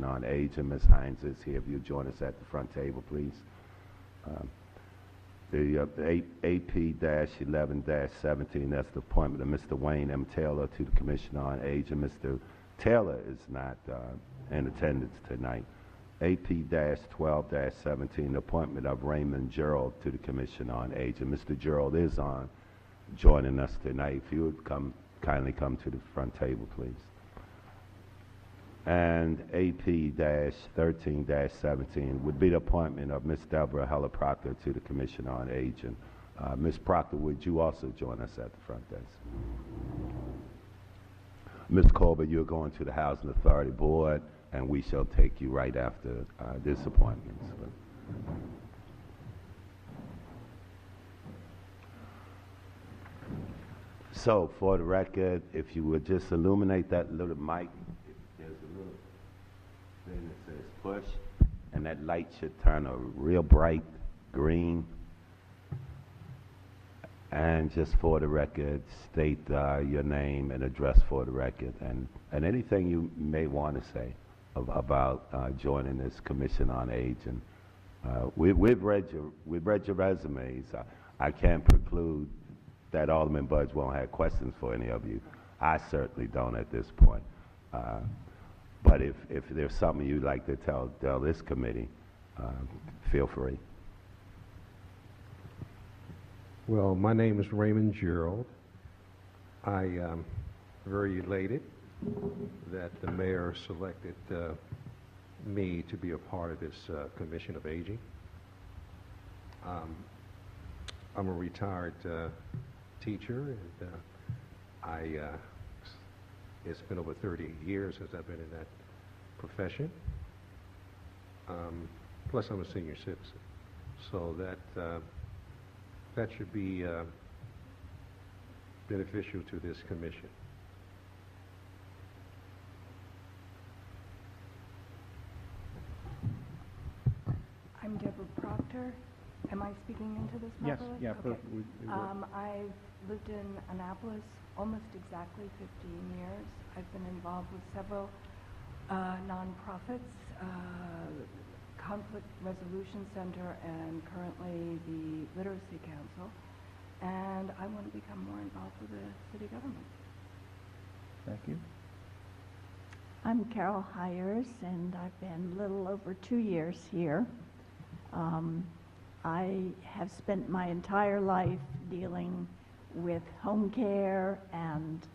Commission on Aging. Ms. Hines is here. If you'll join us at the front table, please. The AP-11-17, that's the appointment of Mr. Wayne M. Taylor to the Commission on Aging. Mr. Taylor is not in attendance tonight. AP-12-17, the appointment of Raymond Gerald to the Commission on Aging. Mr. Gerald is on joining us tonight. If you would kindly come to the front table, please. And AP-13-17 would be the appointment of Ms. Deborah Heller Proctor to the Commission on Aging. Ms. Proctor, would you also join us at the front desk? Ms. Colbert, you're going to the Housing Authority Board, and we shall take you right after this appointment. So, for the record, if you would just illuminate that little mic, there's a little thing that says push, and that light should turn a real bright green. And just for the record, state your name and address for the record, and anything you may want to say about joining this Commission on Aging. We've read your resumes. I can't preclude that Alderman Budge won't have questions for any of you. I certainly don't at this point. But if there's something you'd like to tell this committee, feel free. Well, my name is Raymond Gerald. I am very elated that the mayor selected me to be a part of this Commission of Aging. I'm a retired teacher, and it's been over 30 years since I've been in that profession. Plus, I'm a senior citizen, so that should be beneficial to this commission. I'm Deborah Proctor. Am I speaking into this properly? Yes, yeah. Okay. I've lived in Annapolis almost exactly 15 years. I've been involved with several nonprofits, Conflict Resolution Center, and currently the Literacy Council. And I want to become more involved with the city government. Thank you. I'm Carol Hires, and I've been a little over 2 years here. I have spent my entire life dealing with home care and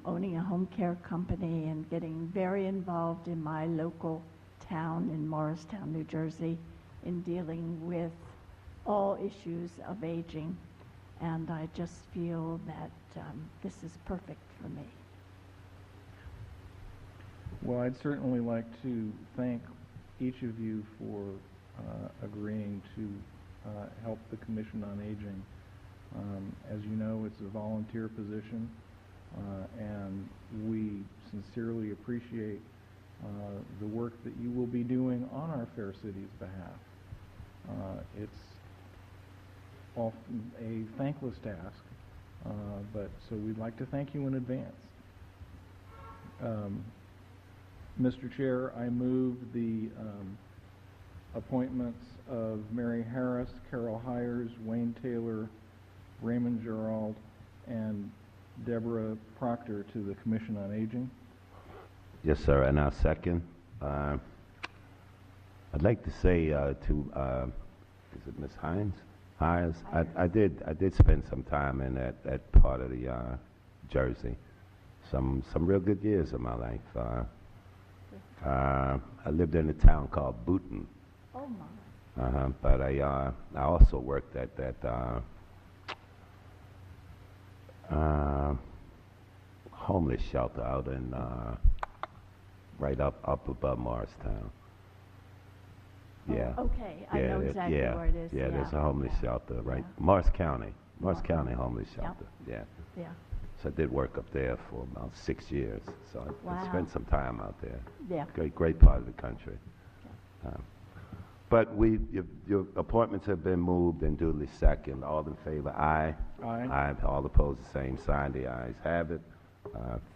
owning a home care company and getting very involved in my local town in Morristown, New Jersey, in dealing with all issues of aging. And I just feel that this is perfect for me. Well, I'd certainly like to thank each of you for agreeing to help the Commission on Aging. As you know, it's a volunteer position, and we sincerely appreciate the work that you will be doing on our fair city's behalf. It's often a thankless task, but so we'd like to thank you in advance. Mr. Chair, I move the appointments of Mary Harris, Carol Hires, Wayne Taylor, Raymond Gerald, and Deborah Proctor to the Commission on Aging. Yes, sir, and I'll second. I'd like to say to, is it Ms. Hines? I did spend some time in that part of the Jersey. Some real good years of my life. I lived in a town called Booton. Oh, my. But I also worked at that homeless shelter out in right up above Morristown. Yeah. Oh, okay, I know exactly where it is. Yeah, there's a homeless shelter, right? Morris County Homeless Shelter. Yeah. Yeah. So I did work up there for about 6 years. So I spent some time out there. Yeah. Great part of the country. But your appointments have been moved and duly seconded. All in favor, aye. Aye. Aye. All opposed, the same sign. The ayes have it.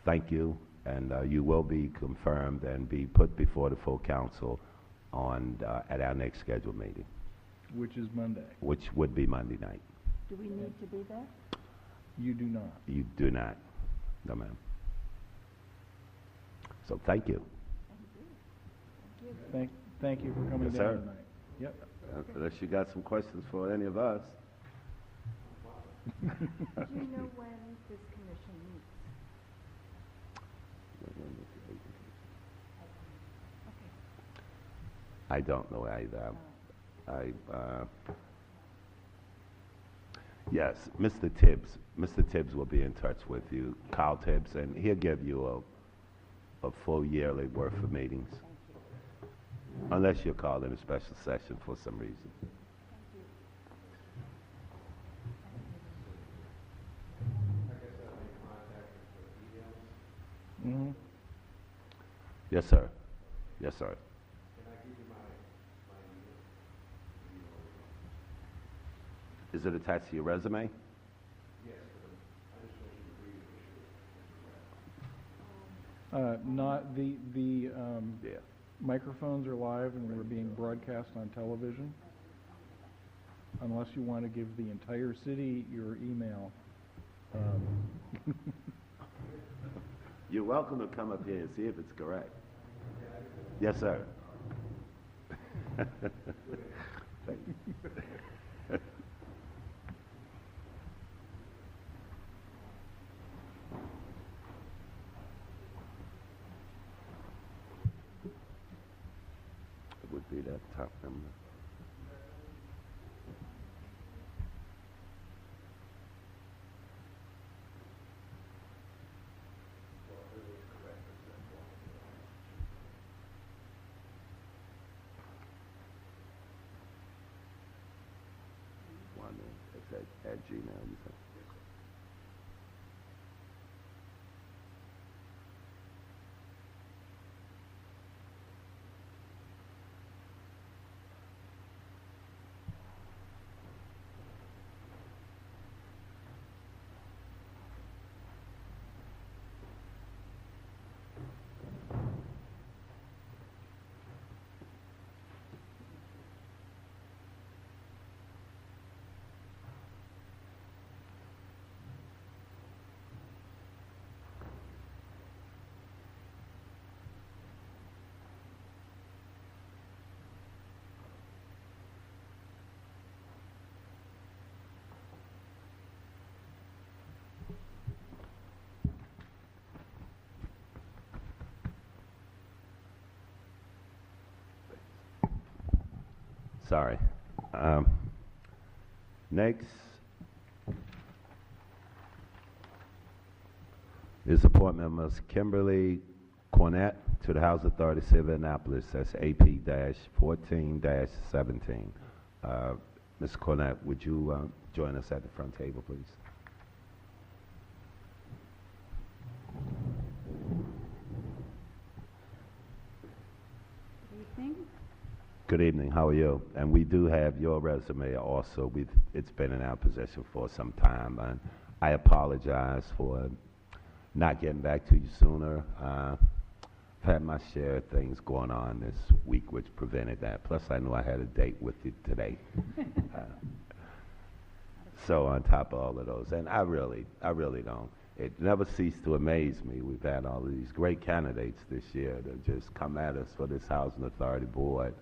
Thank you. and you will be confirmed and be put before the full council on, at our next scheduled meeting, Which is Monday. which would be Monday night. Do we need to be there? You do not. You do not. No, ma'am. So thank you. Thank you for coming Yes, down sir. tonight. Yep. Unless you got some questions for any of us. Do you know when this commission meets? I don't know either. Yes, Mr. Tibbs will be in touch with you, Kyle Tibbs, and he'll give you a full yearly worth of meetings. Unless you're called in a special session for some reason. Mm-hmm. Yes, sir. Yes, sir. Is it attached to your resume? Not the Yeah. microphones are live and we're being broadcast on television. Unless you want to give the entire city your email. You're welcome to come up here and see if it's correct. Yes, sir. Thank you. It would be that top number. One, it's at Gmail, you said? Sorry. Next is appointment of Ms. Kimberly Cornett to the Housing Authority City of Annapolis. That's AP-14-17. Ms. Cornett, would you join us at the front table, please? Good evening. Good evening. How are you? And we do have your resume also. It's been in our possession for some time, and I apologize for not getting back to you sooner. I've had my share of things going on this week which prevented that. Plus, I knew I had a date with you today. So on top of all of those, and I really don't. It never ceased to amaze me. We've had all of these great candidates this year that just come at us for this Housing Authority Board.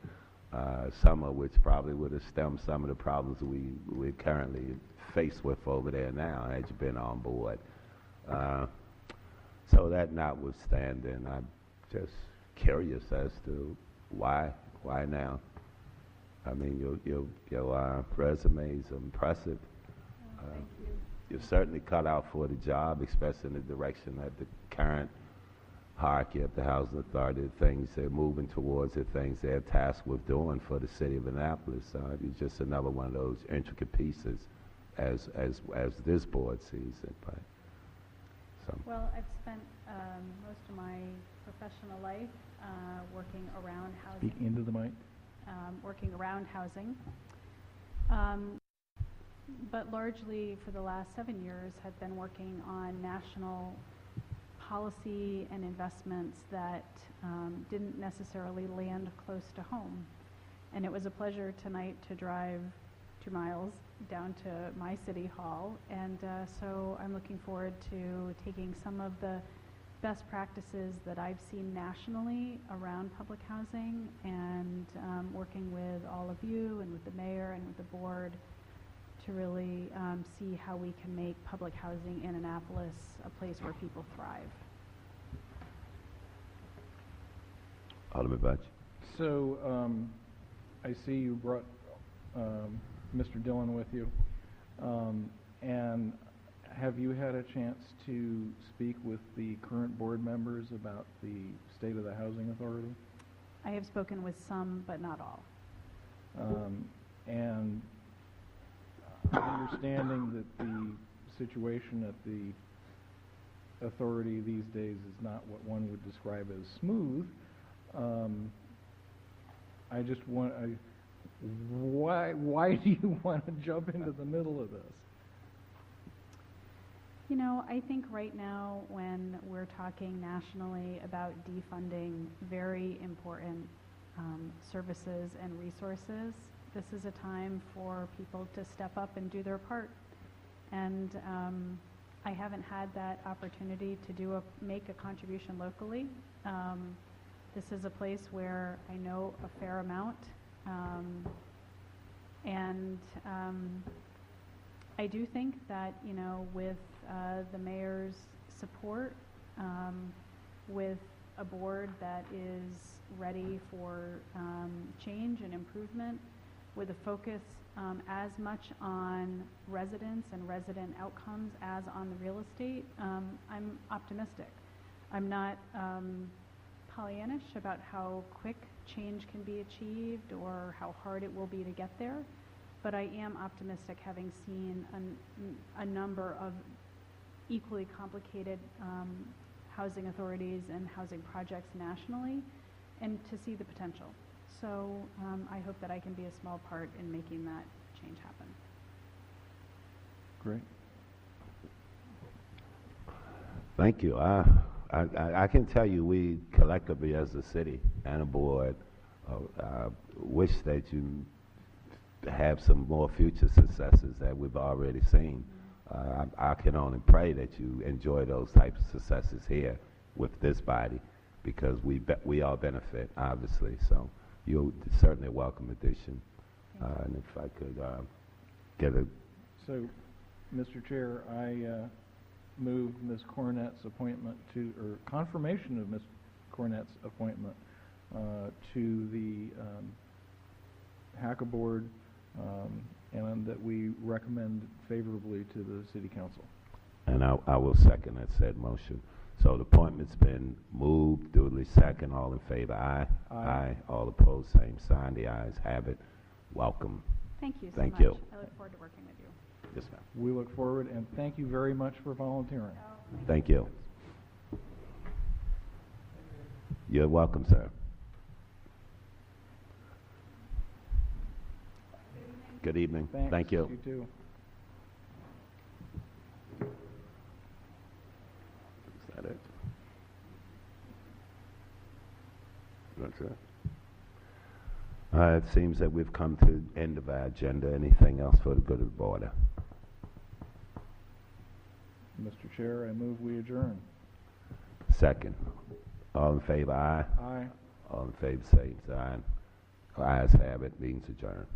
Some of which probably would have stemmed some of the problems we're currently faced with over there now had you been on board. So that notwithstanding, I'm just curious as to why now. I mean, your resume is impressive. Thank you. You're certainly cut out for the job, especially in the direction that the current hierarchy of the Housing Authority, the things they're moving towards, the things they're tasked with doing for the city of Annapolis. It's just another one of those intricate pieces as this board sees it. But, so. Well, I've spent most of my professional life working around housing. Speak into the mic. Working around housing. But largely for the last 7 years have been working on national policy and investments that didn't necessarily land close to home. And it was a pleasure tonight to drive 2 miles down to my city hall. And so I'm looking forward to taking some of the best practices that I've seen nationally around public housing and working with all of you and with the mayor and with the board to really see how we can make public housing in Annapolis a place where people thrive. Alderman Budge. So, I see you brought Mr. Dillon with you. And have you had a chance to speak with the current board members about the state of the Housing Authority? I have spoken with some, but not all. And understanding that the situation at the authority these days is not what one would describe as smooth, I just want, why do you want to jump into the middle of this? You know, I think right now when we're talking nationally about defunding very important services and resources, this is a time for people to step up and do their part. And I haven't had that opportunity to make a contribution locally. This is a place where I know a fair amount. I do think that, you know, with the mayor's support, with a board that is ready for change and improvement, with a focus as much on residents and resident outcomes as on the real estate, I'm optimistic. I'm not Pollyannish about how quick change can be achieved or how hard it will be to get there, but I am optimistic, having seen a number of equally complicated housing authorities and housing projects nationally, and to see the potential. So I hope that I can be a small part in making that change happen. Great. Thank you. I can tell you, we collectively as a city and a board wish that you have some more future successes that we've already seen. I can only pray that you enjoy those types of successes here with this body, because we all benefit, obviously. So you're certainly a welcome addition. And if I could get a... So, Mr. Chair, I move Ms. Cornett's appointment to, or confirmation of Ms. Cornett's appointment to the HACA board, and that we recommend favorably to the City Council. And I will second that said motion. So the appointment's been moved, duly second. All in favor, aye. Aye. All opposed, same sign. The ayes have it. Welcome. Thank you so Thank much. you. I look forward to working with you. Yes, ma'am. We look forward, and thank you very much for volunteering. Thank you. You're welcome, sir. Good evening. Thanks. Thank you. You too. Is that it? That's it. It seems that we've come to the end of our agenda. Anything else for the good of the board? Mr. Chair, I move we adjourn. Second. All in favor, aye. Aye. All in favor, same sign. Ayes have it. Meeting's adjourned.